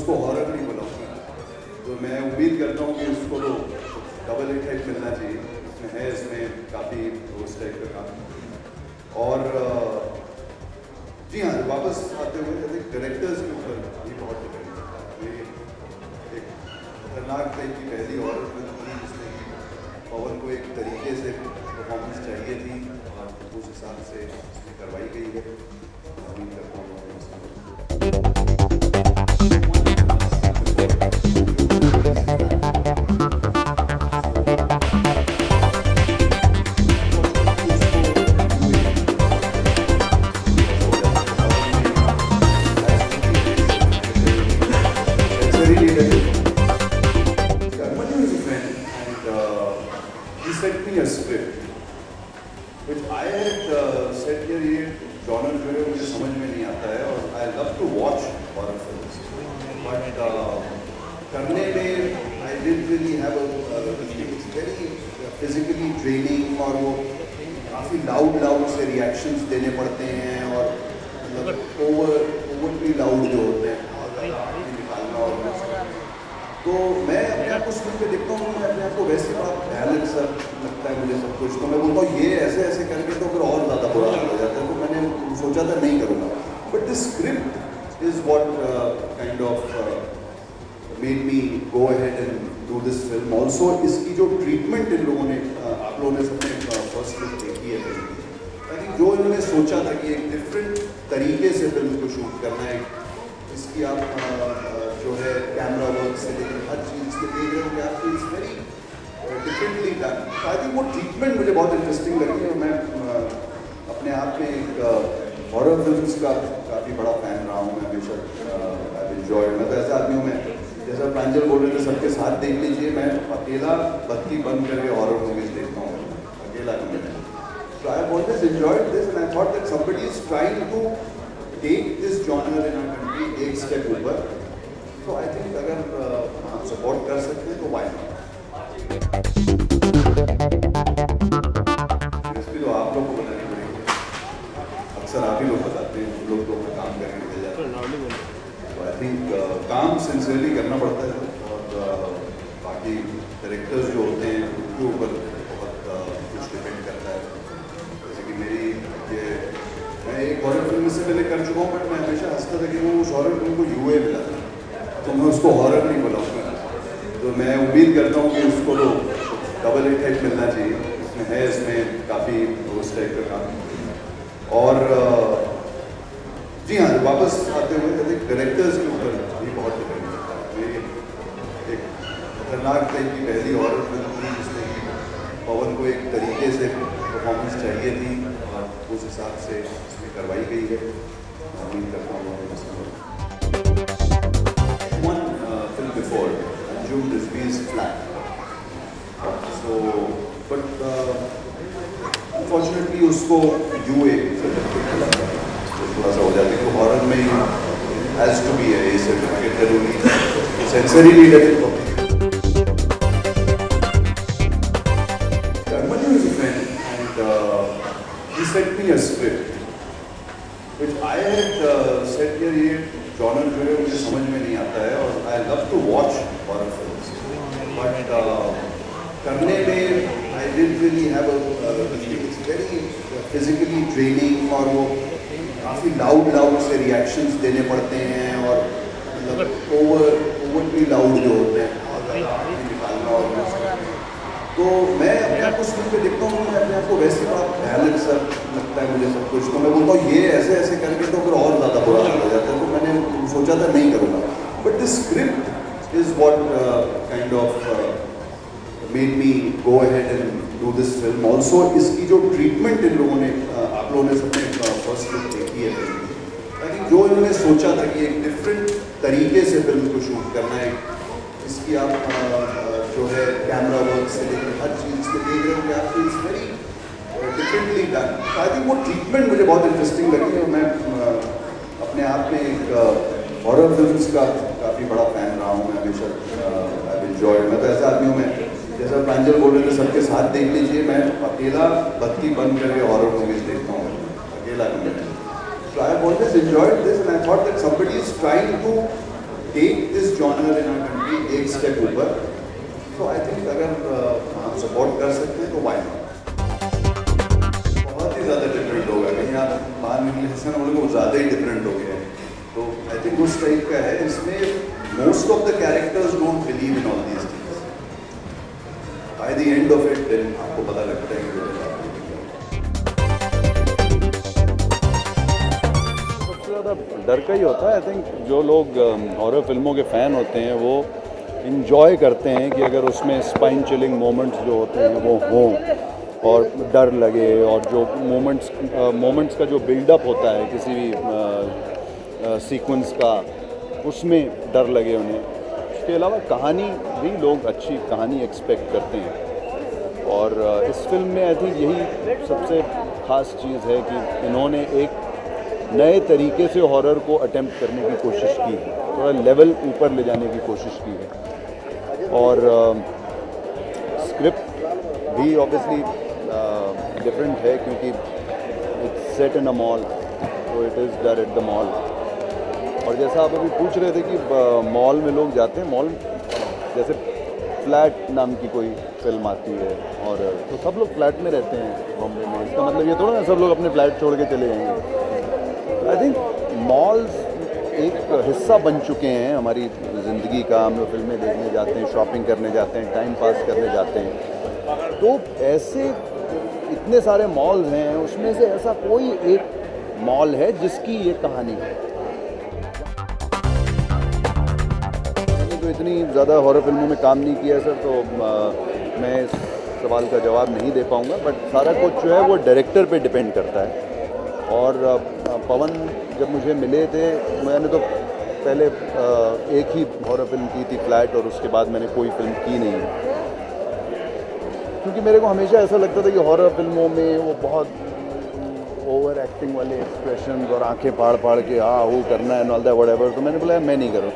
उसको हॉरर नहीं बुलाऊंगा, तो मैं उम्मीद करता हूँ कि उसको तो डबल हिट मिलना चाहिए। इसमें है, इसमें काफ़ी उस टाइप का काम। और जी हाँ, वापस आते हुए कहते डायरेक्टर्स के ऊपर भी बहुत डिपेंड करता है। ये एक खतरनाक टाइप की पहली हॉरर फिल्म थी जिसमें कि पवन को एक तरीके से परफॉर्मेंस चाहिए थी और उस हिसाब से उसमें करवाई गई है। उम्मीद करता हूँ sent me a script, which I had said कि ये genre जो है मुझे समझ में नहीं आता है और I love to watch horror films, but करने में I didn't really have it's very physically draining और वो काफ़ी loud से reactions देने पड़ते हैं और मतलब overly loud जो होते हैं निकालना और तो मैं अपने आप को स्क्रीन पे देखता हूँ, मैं अपने आप को वैसे बड़ा भयानक सा लगता है मुझे सब कुछ, तो मैं बोलता हूँ ये ऐसे करके तो फिर और ज़्यादा बुरा हो जाता है। तो मैंने सोचा था नहीं करूँगा, but this script is what kind of made me go ahead and do this film. Also इसकी जो ट्रीटमेंट इन लोगों ने आप लोगों ने सबने फर्स्ट लुक देखी है, आई थिंक जो इन्होंने सोचा था कि एक डिफरेंट तरीके से फिल्म को शूट करना है, इसकी आप जो है कैमरा वर्क से लेकर हर चीज़ से देख रहे हो कि आपको it's very differently done. I think वो ट्रीटमेंट मुझे बहुत इंटरेस्टिंग लगी है। मैं अपने आप में एक हॉरर फिल्म्स का काफ़ी बड़ा फैन रहा हूँ मैं हमेशा। आई एंजॉय, मैं तो ऐसा आदमी हूँ, मैं जैसा प्रांजल बोल रहे थे सबके साथ देख लीजिए, मैं अकेला बत्ती बंद करके हॉरर मूवीज देखता हूँ, अकेला नहीं। So I have always enjoyed this and I thought that somebody is trying to take this genre in our country एक स्टेप ऊपर, तो आई थिंक अगर हम सपोर्ट कर सकते हैं तो वाई नॉट। रेसिपी तो आप लोग को बनानी पड़ेगी, अक्सर आप ही लोग बताते हैं, लोग तो काम करके निकल जाते हैं। तो आई थिंक काम सिंसियरली करना पड़ता है और बाकी डायरेक्टर्स जो होते हैं उनके ऊपर बहुत कुछ डिपेंड करता है। जैसे कि मेरी ये मैं एक हॉरर फिल्म से पहले कर चुका हूँ, बट मैं हमेशा हंसता था कि वो उस हॉरर फिल्म को यूए मिला था, तो मैं उसको हॉरर नहीं बुलाऊंगा। तो मैं उम्मीद करता हूँ कि उसको तो डबल हिट मिलना चाहिए। इसमें है, इसमें काफ़ी उस टाइप का काम। और जी हाँ, वापस आते हुए कहते डायरेक्टर्स के ऊपर भी बहुत डिपेंड करता है। ये एक खतरनाक टाइप की पहली हॉरर फिल्म थी जिसमें कि पवन को एक तरीके से परफॉर्मेंस चाहिए थी और उस हिसाब से उसमें करवाई गई है। उम्मीद करता हूँ one film before, Anjum Rizvi's Flat. So, but unfortunately उसको UA सर्टिफिकेट थोड़ा सा हो जाता है, तो हॉरर में ही has to be a certificate जरूरी है, सेंसरी लीडर है। Karmani is a friend and he sent me a script, which I had said कि ये genre जो है मुझे समझ में नहीं आता है और I love to watch horror films, but करने में I didn't really have it's very physically draining और वो काफ़ी loud से reactions देने पड़ते हैं और मतलब overly loud जो होते हैं निकालना और तो मैं अपने आप को स्क्रीन पे देखता हूँ, मैं अपने आप को वैसे बड़ा भयानक सा लगता है मुझे सब कुछ, तो मैं बोलता हूँ ये ऐसे करके तो फिर और ज़्यादा बुरा हो जाता है। तो मैंने सोचा था नहीं करूँगा, but this script is what kind of made me go ahead and do this film. Also इसकी जो ट्रीटमेंट इन लोगों ने आप लोगों ने सबने फर्स्ट लुक देखी है, आई थिंक जो इन्होंने सोचा था कि एक डिफरेंट तरीके से फिल्म को शूट करना है, इसकी आप जो है कैमरा वर्क से लेकर हर चीज़ से देख रहे हो कि आपको it's very differently done. I think वो ट्रीटमेंट मुझे बहुत इंटरेस्टिंग लगी और मैं अपने आप में एक हॉरर फिल्म्स का काफ़ी बड़ा फैन रहा हूँ मैं हमेशा। आई एंजॉय, मैं तो ऐसा आदमी हूँ, मैं जैसा प्रांजल बोल रहे थे सबके साथ देख लीजिए, मैं अकेला बत्ती बंद करके हॉरर मूवीज देखता हूँ, अकेला नहीं। So I have always enjoyed this and I thought that somebody is trying to take this genre in our country एक step ऊपर, तो I think अगर हम support कर सकते हैं तो why not? बहुत ही ज़्यादा different होगा, कहीं आप बाहर निकले जिसका ना बोले वो ज़्यादा ही different हो गया है, तो I think उस टाइप का है, इसमें most of the characters don't believe in all these things. By the end of it, then आपको पता लगता है कि डर का ही होता है। आई थिंक जो लोग हॉरर फिल्मों के फ़ैन होते हैं वो इन्जॉय करते हैं कि अगर उसमें स्पाइन चिलिंग मोमेंट्स जो होते हैं वो हों और डर लगे, और जो मोमेंट्स का जो बिल्डअप होता है किसी भी सीक्वेंस का, उसमें डर लगे उन्हें। इसके अलावा कहानी भी लोग अच्छी कहानी एक्सपेक्ट करते हैं, और इस फिल्म में आई थिंक यही सबसे ख़ास चीज़ है कि इन्होंने एक नए तरीके से हॉरर को अटेम्प्ट करने की कोशिश की है, थोड़ा लेवल ऊपर ले जाने की कोशिश की है। और स्क्रिप्ट भी ऑब्वियसली डिफरेंट है क्योंकि it's set in a mall, तो इट इज़ डर एट द मॉल। और जैसा आप अभी पूछ रहे थे कि मॉल में लोग जाते हैं, मॉल जैसे फ्लैट नाम की कोई फिल्म आती है, और तो सब लोग फ्लैट में रहते हैं बॉम्बे में। इसका मतलब ये थोड़ा ना सब लोग अपने फ्लैट छोड़ के चले जाएंगे। आई थिंक मॉल्स एक हिस्सा बन चुके हैं हमारी ज़िंदगी का। हम लोग फिल्में देखने जाते हैं, शॉपिंग करने जाते हैं, टाइम पास करने जाते हैं, तो ऐसे इतने सारे मॉल्स हैं, उसमें से ऐसा कोई एक मॉल है जिसकी ये कहानी है। मैंने तो इतनी ज़्यादा हॉरर फिल्मों में काम नहीं किया सर, तो मैं इस सवाल का जवाब नहीं दे पाऊँगा, बट सारा कुछ जो है वो डायरेक्टर पे डिपेंड करता है। और पवन जब मुझे मिले थे, मैंने तो पहले एक ही हॉरर फिल्म की थी, फ्लैट, और उसके बाद मैंने कोई फिल्म की नहीं, क्योंकि मेरे को हमेशा ऐसा लगता था कि हॉरर फिल्मों में वो बहुत ओवर एक्टिंग वाले एक्सप्रेशन और आंखें फाड़ फाड़ के हाँ वो करना है, ऑल दैट व्हाटएवर, तो मैंने बोला मैं नहीं करूँ।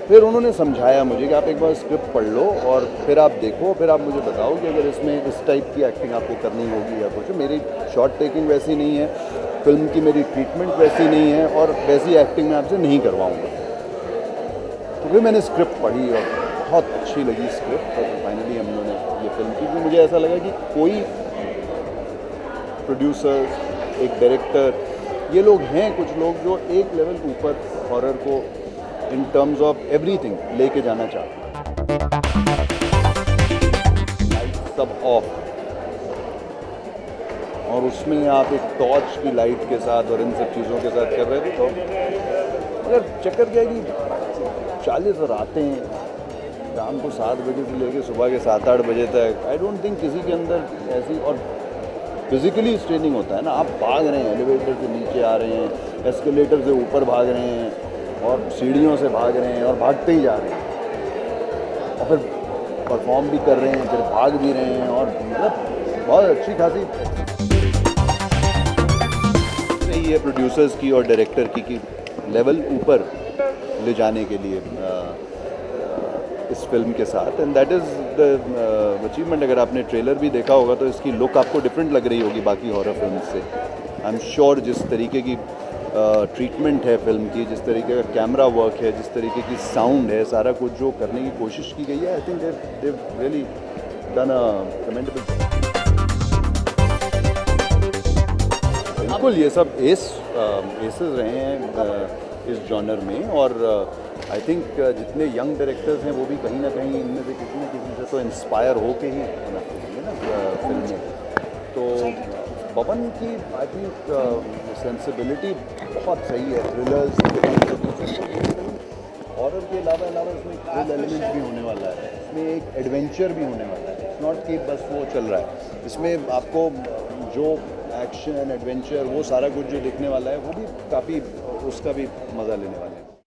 फिर उन्होंने समझाया मुझे कि आप एक बार स्क्रिप्ट पढ़ लो और फिर आप देखो, फिर आप मुझे बताओ कि अगर इसमें इस टाइप की एक्टिंग आपको करनी होगी या कुछ। मेरी शॉट टेकिंग वैसी नहीं है, फिल्म की मेरी ट्रीटमेंट वैसी नहीं है, और वैसी एक्टिंग मैं आपसे नहीं करवाऊँगा। तो फिर मैंने स्क्रिप्ट पढ़ी और बहुत अच्छी लगी स्क्रिप्ट, और फाइनली हम लोगों ने ये फिल्म की। क्योंकि मुझे ऐसा लगा कि कोई प्रोड्यूसर, एक डायरेक्टर, ये लोग हैं कुछ लोग जो एक लेवल ऊपर हॉरर को इन टर्म्स ऑफ एवरीथिंग लेके जाना चाहते हैं। लाइट सब ऑफ, और उसमें आप एक टॉर्च की लाइट के साथ और इन सब चीज़ों के साथ कर रहे थे, तो अगर चक्कर क्या है कि 40 आते हैं शाम को 7 बजे से लेकर सुबह के 7-8 बजे तक। आई डोंट थिंक किसी के अंदर ऐसी, और फिजिकली स्ट्रेनिंग होता है ना, आप भाग रहे हैं, एलिवेटर से नीचे आ रहे हैं, एस्केलेटर से ऊपर भाग रहे हैं, और सीढ़ियों से भाग रहे हैं, और भागते ही जा रहे हैं, और फिर परफॉर्म भी कर रहे हैं, फिर भाग भी रहे हैं, और मतलब बहुत अच्छी खासी ये प्रोड्यूसर्स की और डायरेक्टर की लेवल ऊपर ले जाने के लिए इस फिल्म के साथ। And that is the achievement. अगर आपने ट्रेलर भी देखा होगा तो इसकी लुक आपको डिफरेंट लग रही होगी बाकी हॉरर फिल्म से। आई एम श्योर जिस तरीके की ट्रीटमेंट है फिल्म की, जिस तरीके का कैमरा वर्क है, जिस तरीके की साउंड है, सारा कुछ जो करने की कोशिश की गई है, I think they really done a commendable. बिल्कुल ये सब एसेस रहे हैं इस जॉनर में, और आई थिंक जितने यंग डायरेक्टर्स हैं वो भी कहीं ना कहीं इनमें से किसी न किसी से तो इंस्पायर होके ही बनाते हैं ना फिल्म में। तो पवन की आई थिंक सेंसिबिलिटी बहुत सही है। थ्रिलर्स हॉरर के अलावा इसमें थ्रिल एलिमेंट भी होने वाला है, इसमें एक एडवेंचर भी होने वाला है। इट्स नॉट कि बस वो चल रहा है, इसमें आपको जो एक्शन एडवेंचर वो सारा कुछ जो दिखने वाला है वो भी काफ़ी उसका भी मज़ा लेने वाले हैं।